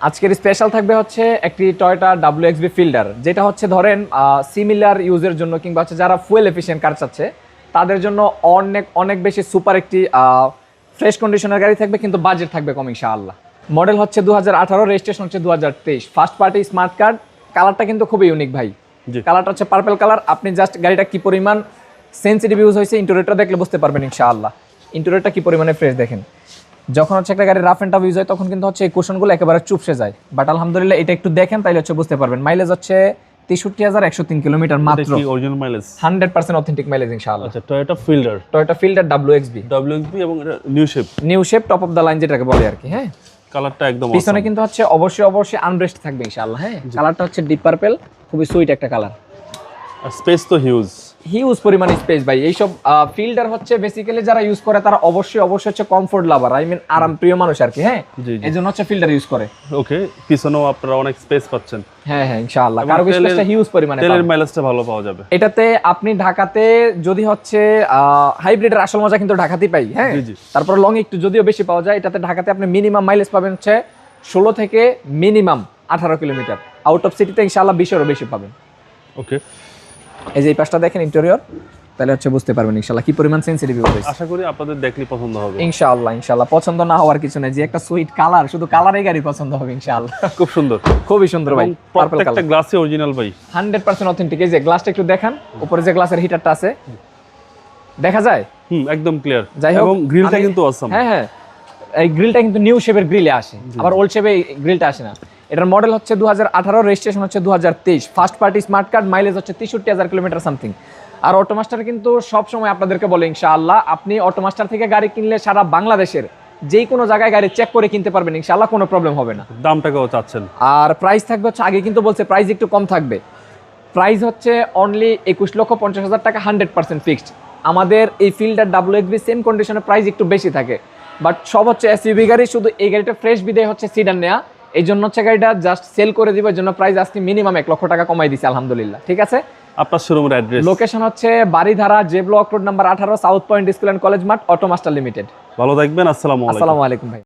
আজকের স্পেশাল থাকবে হচ্ছে একটি টয়োটা WXB ফিল্ডার, যেটা হচ্ছে ধরেন সিমিলার ইউজের জন্য কিংবা হচ্ছে যারা ফুয়েল এফিশিয়েন্ট কার চাচ্ছে তাদের জন্য অনেক অনেক বেশি সুপার একটি ফ্রেশ কন্ডিশনের গাড়ি থাকবে, কিন্তু বাজেট থাকবে কম ইনশাআল্লাহ। মডেল হচ্ছে 2018, রেজিস্ট্রেশন হচ্ছে 2023, ফার্স্ট পার্টি স্মার্ট কার্ড। কালারটা কিন্তু খুবই ইউনিক ভাই, কালারটা হচ্ছে পার্পল কালার। আপনি জাস্ট গাড়িটা কি পরিমাণ সেন্সিটিভ ইউজ হয়েছে ইন্টেরিয়রটা দেখলে বুঝতে পারবেন ইনশাআল্লাহ। ইন্টেরিয়রটা কি পরিমাণে ফ্রেশ দেখেন। যখন হচ্ছে একটা গাড়ি রাফ এন্ড টাফ ইউজ হয় তখন কিন্তু হচ্ছে এই কুশনগুলো একেবারে চুপসে যায়, বাট আলহামদুলিল্লাহ এটা একটু দেখেন তাইলে হচ্ছে বুঝতে পারবেন। মাইলেজ হচ্ছে 63,103 কিলোমিটার মাত্র। কি অরিজিনাল মাইলেজ? 100% অথেন্টিক মাইলেজ ইনশাআল্লাহ। আচ্ছা, টয়োটা ফিল্ডার WXB এবং এটা new shape top of the line যেটাকে বলে আর কি। হ্যাঁ, কালারটা একদম পিছনে কিন্তু হচ্ছে অবশ্যই আনব্রেস্ট থাকবে ইনশাআল্লাহ। হ্যাঁ, কালারটা হচ্ছে ডিপ পার্পল, খুবই সুইট একটা কালার। স্পেস তো হিউজ পরিমাণ স্পেস ভাই। এইসব ফিল্ডার হচ্ছে বেসিক্যালি যারা ইউজ করে তারা অবশ্যই হচ্ছে কমফোর্ট লাভার, আই মিন আরাম প্রিয় মানুষ আর কি। হ্যাঁ, এইজন্য হচ্ছে ফিল্ডার ইউজ করে। ওকে, পিছনেও আপনারা অনেক স্পেস পাচ্ছেন। হ্যাঁ ইনশাআল্লাহ, কার্গো স্পেসটা হিউজ পরিমাণে। তেলের মাইলেজটা ভালো পাওয়া যাবে এটাতে। আপনি ঢাকাতে যদি হচ্ছে হাইব্রিডের আসল মজা কিন্তু ঢাকাতেই পাই। হ্যাঁ, তারপর লং একটু যদিও বেশি পাওয়া যায়, এটাতে ঢাকাতে আপনি মিনিমাম মাইলেজ পাবেন হচ্ছে 16 থেকে মিনিমাম 18 কিলোমিটার। আউট অফ সিটিতে ইনশাআল্লাহ 20-এরও বেশি পাবেন। ওকে, এই যে এই পাশটা দেখেন ইন্টেরিয়র, তাহলে হচ্ছে বুঝতে পারবেন ইনশাআল্লাহ কি পরিমাণ সেনসিটিভ হবে। আশা করি আপনাদের দেখলে পছন্দ হবে ইনশাআল্লাহ। পছন্দ না হওয়ার কিছু নেই, যে একটা সুইট কালার, শুধু কালারেই গাড়ি পছন্দ হবে ইনশাআল্লাহ। খুব সুন্দর, খুবই সুন্দর ভাই। প্রত্যেকটা গ্লাসই অরিজিনাল ভাই, 100% অথেন্টিক। এই যে গ্লাসটা একটু দেখান, উপরে যে গ্লাসের হিটারটা আছে দেখা যায় একদম ক্লিয়ার। যাই হোক, এবং গ্রিলটা কিন্তু অসাম। হ্যাঁ, এই গ্রিলটা কিন্তু নিউ শেপের গ্রিলে আসে, আবার ওল্ড শেপে গ্রিলটা আসে না। এটার মডেল হচ্ছে 2018, রেজিস্ট্রেশন হচ্ছে 2023, first party smart card, mileage হচ্ছে 63,000 কিলোমিটার সামথিং। আর অটোমাস্টার কিন্তু সবসময় আপনাদেরকে বলে ইনশাআল্লাহ, আপনি অটোমাস্টার থেকে গাড়ি কিনলে সারা বাংলাদেশের যে কোনো জায়গায় গাড়ি চেক করে কিনতে পারবেন ইনশাআল্লাহ, কোনো প্রবলেম হবে না। দামটাকেও চাচ্ছেন। আর প্রাইস থাকবে হচ্ছে, আগে কিন্তু বলছে প্রাইস একটু কম থাকবে। প্রাইস হচ্ছে অনলি 21,50,000 টাকা, 100% ফিক্সড। আমাদের এই ফিল্ডার WXB সেম কন্ডিশনে প্রাইস একটু বেশি থাকে, বাট সব হচ্ছে SUV গাড়ি। শুধু এই গাড়িটা ফ্রেশ বিদায় হচ্ছে সিডান নেয়া, এই জন্য হচ্ছে গাড়িটা জাস্ট সেল করে দিব। এই জন্য প্রাইস আজকে মিনিমাম 1 লক্ষ টাকা কমাই দিছি আলহামদুলিল্লাহ। ঠিক আছে, আপনার শোরুমের অ্যাড্রেস? লোকেশন হচ্ছে Baridhara, J block road number 18, south point school and college মাঠ, অটোমাস্টার লিমিটেড। ভালো থাকবেন। আসসালামু আলাইকুম ভাই।